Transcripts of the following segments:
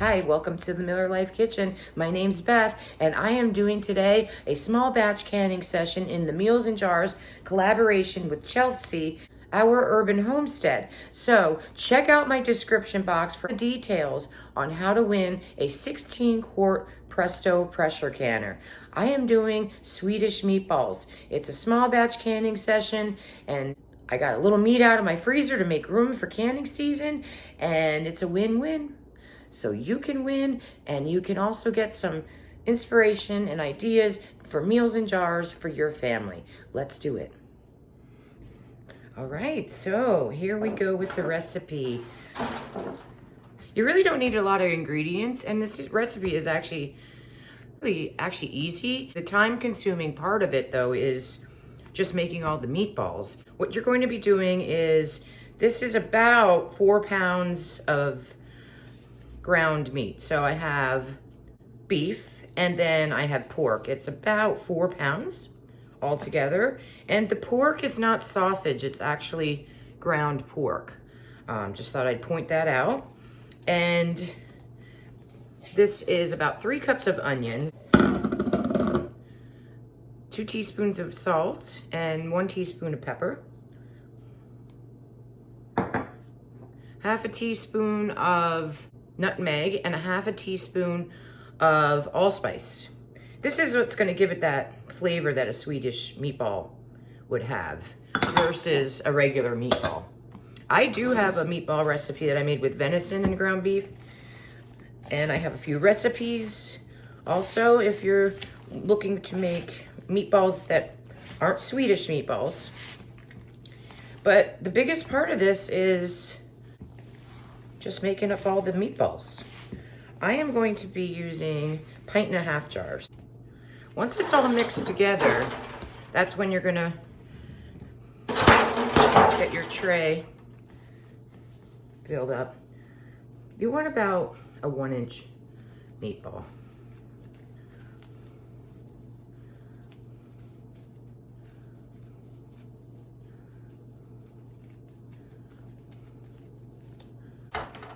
Hi, welcome to the Miller Life Kitchen. My name's Beth, and I am doing today a small batch canning session in the Meals in Jars collaboration with Chelsea, our urban homestead. So check out my description box for details on how to win a 16-quart Presto pressure canner. I am doing Swedish Meatballs. It's a small batch canning session, and I got a little meat out of my freezer to make room for canning season, and it's a win-win. So you can win, and you can also get some inspiration and ideas for meals in jars for your family. Let's do it. All right, so here we go with the recipe. You really don't need a lot of ingredients, and this recipe is actually easy. The time-consuming part of it, though, is just making all the meatballs. What you're going to be doing is, this is about 4 pounds of ground meat. So I have beef and then I have pork. It's about 4 pounds altogether. And the pork is not sausage, it's actually ground pork. Just thought I'd point that out. And this is about 3 cups of onions, 2 teaspoons of salt, and 1 teaspoon of pepper, half a teaspoon of nutmeg, and a half a teaspoon of allspice. This is what's going to give it that flavor that a Swedish meatball would have versus a regular meatball. I do have a meatball recipe that I made with venison and ground beef, and I have a few recipes also if you're looking to make meatballs that aren't Swedish meatballs. But the biggest part of this is just making up all the meatballs. I am going to be using 1.5 pint jars. Once it's all mixed together, that's when you're gonna get your tray filled up. You want about a 1-inch meatball.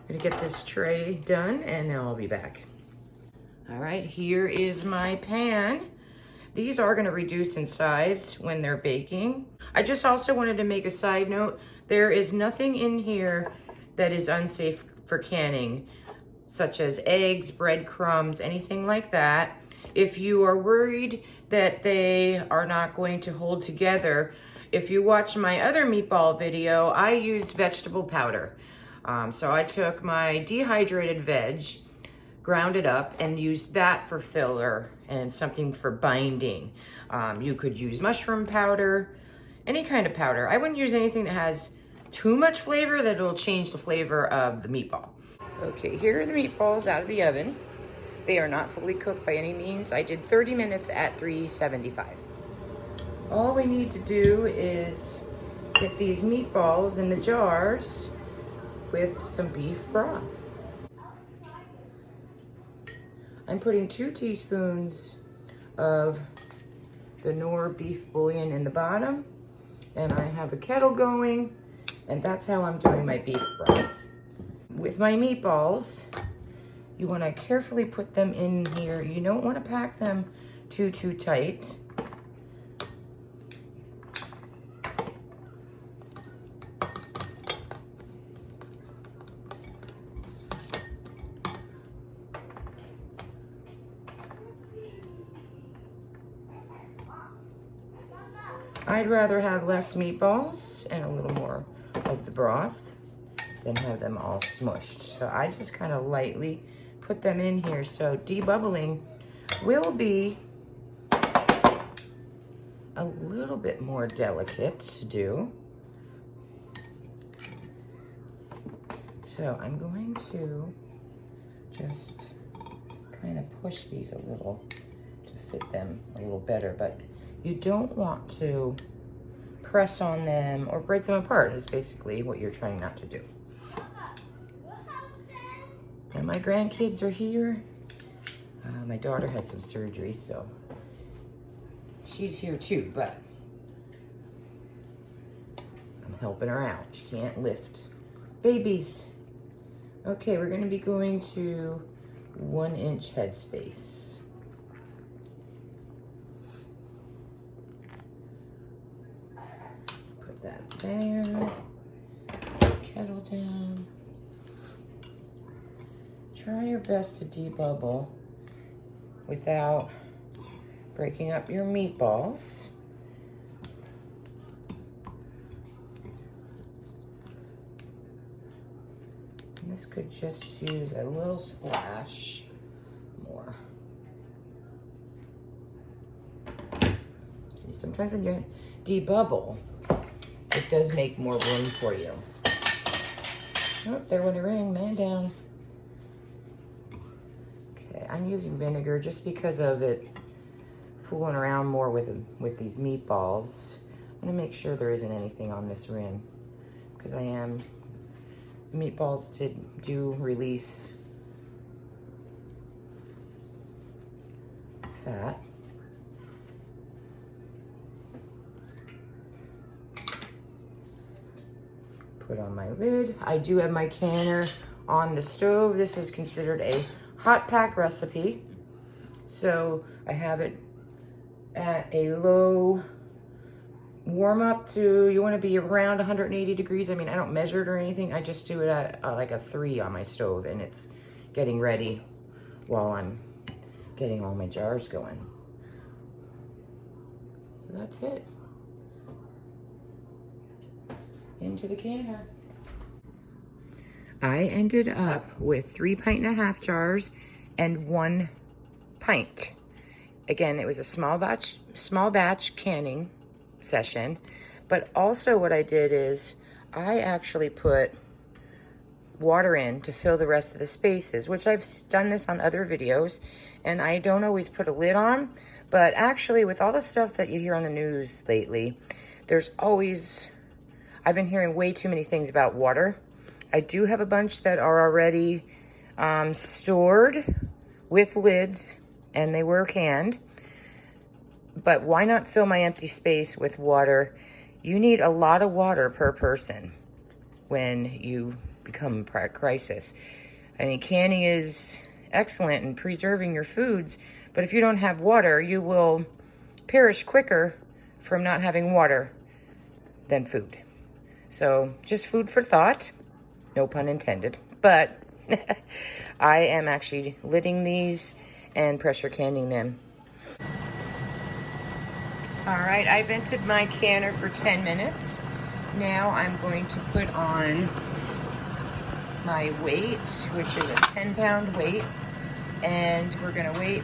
I'm gonna get this tray done and now I'll be back. All right, here is my pan. These are gonna reduce in size when they're baking. I just also wanted to make a side note. There is nothing in here that is unsafe for canning, such as eggs, breadcrumbs, anything like that. If you are worried that they are not going to hold together, if you watch my other meatball video, I used vegetable powder. So I took my dehydrated veg, ground it up, and used that for filler and something for binding. You could use mushroom powder, any kind of powder. I wouldn't use anything that has too much flavor that will change the flavor of the meatball. Okay, here are the meatballs out of the oven. They are not fully cooked by any means. I did 30 minutes at 375. All we need to do is get these meatballs in the jars with some beef broth. I'm putting 2 teaspoons of the Knorr beef bouillon in the bottom, and I have a kettle going, and that's how I'm doing my beef broth. With my meatballs, you want to carefully put them in here. You don't want to pack them too tight. I'd rather have less meatballs and a little more of the broth than have them all smushed. So I just kind of lightly put them in here. So debubbling will be a little bit more delicate to do. So I'm going to just kind of push these a little to fit them a little better, but you don't want to press on them or break them apart is basically what you're trying not to do. And my grandkids are here. My daughter had some surgery, so she's here too, but I'm helping her out. She can't lift babies. Okay, we're gonna be going to 1-inch headspace. Put that there. Kettle down. Try your best to debubble without breaking up your meatballs. And this could just use a little splash more. See, sometimes when you debubble, it does make more room for you. Oh, there went a ring, man down. Okay, I'm using vinegar just because of it fooling around more with these meatballs. I'm gonna make sure there isn't anything on this ring because meatballs do release fat. Put on my lid. I do have my canner on the stove. This is considered a hot pack recipe. So I have it at a low warm up to, you want to be around 180 degrees. I mean, I don't measure it or anything. I just do it at like a 3 on my stove, and it's getting ready while I'm getting all my jars going. So that's it. Into the canner. I ended up with 3.5 pint jars and 1 pint. Again, it was a small batch canning session, but also what I did is I actually put water in to fill the rest of the spaces, which I've done this on other videos, and I don't always put a lid on, but actually with all the stuff that you hear on the news lately, I've been hearing way too many things about water. I do have a bunch that are already stored with lids, and they were canned. But why not fill my empty space with water? You need a lot of water per person when you become a crisis. I mean, canning is excellent in preserving your foods, but if you don't have water, you will perish quicker from not having water than food. So just food for thought, no pun intended, but I am actually lidding these and pressure canning them. All right, I vented my canner for 10 minutes. Now I'm going to put on my weight, which is a 10-pound weight, and we're gonna wait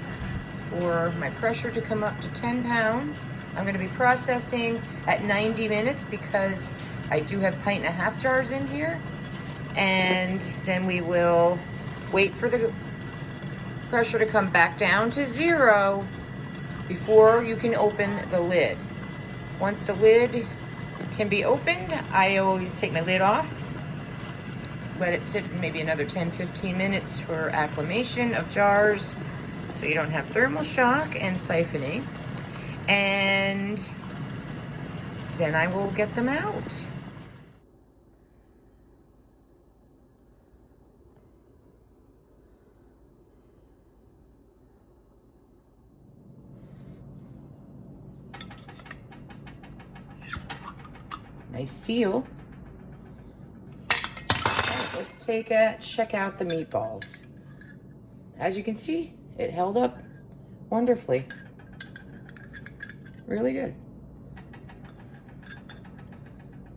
for my pressure to come up to 10 pounds. I'm gonna be processing at 90 minutes because I do have 1.5 pint jars in here, and then we will wait for the pressure to come back down to 0 before you can open the lid. Once the lid can be opened, I always take my lid off, let it sit maybe another 10-15 minutes for acclimation of jars so you don't have thermal shock and siphoning, and then I will get them out. Nice seal. Right, let's check out the meatballs. As you can see, it held up wonderfully. Really good.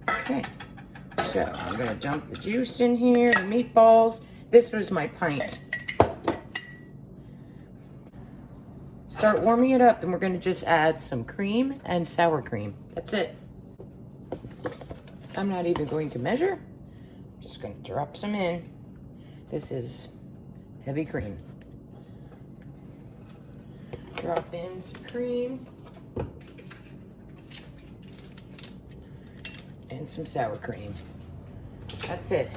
Okay, so I'm gonna dump the juice in here, the meatballs. This was my pint. Start warming it up, and we're gonna just add some cream and sour cream. That's it. I'm not even going to measure. I'm just going to drop some in. This is heavy cream. Drop in some cream and some sour cream. That's it.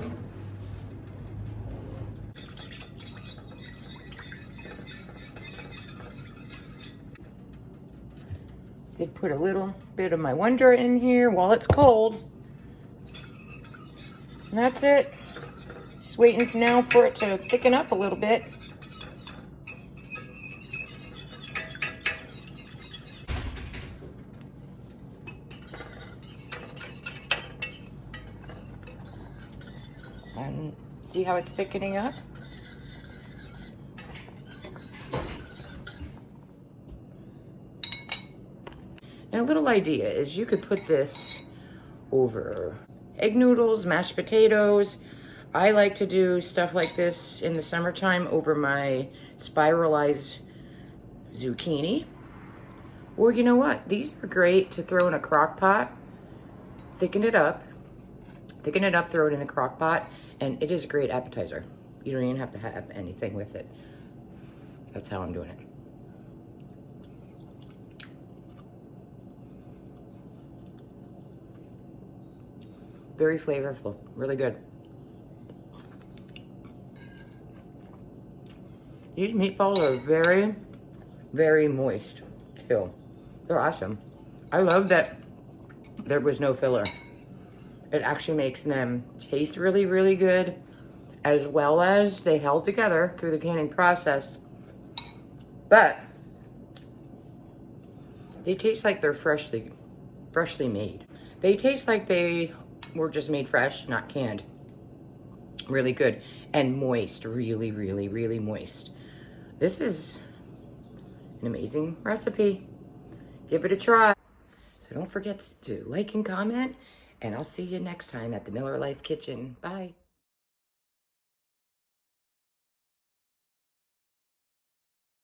Did put a little bit of my Wonder in here while it's cold. And that's it. Just waiting now for it to thicken up a little bit. And see how it's thickening up? And a little idea is you could put this over egg noodles, mashed potatoes. I like to do stuff like this in the summertime over my spiralized zucchini. Or you know what? These are great to throw in a crock pot, thicken it up, throw it in a crock pot, and it is a great appetizer. You don't even have to have anything with it. That's how I'm doing it. Very flavorful, really good. These meatballs are very, very moist too. They're awesome. I love that there was no filler. It actually makes them taste really, really good, as well as they held together through the canning process. But they taste like they're freshly made. They taste like they were just made fresh, not canned. Really good and moist, really, really, really moist. This is an amazing recipe. Give it a try. So don't forget to like and comment, and I'll see you next time at the Miller Life Kitchen. Bye.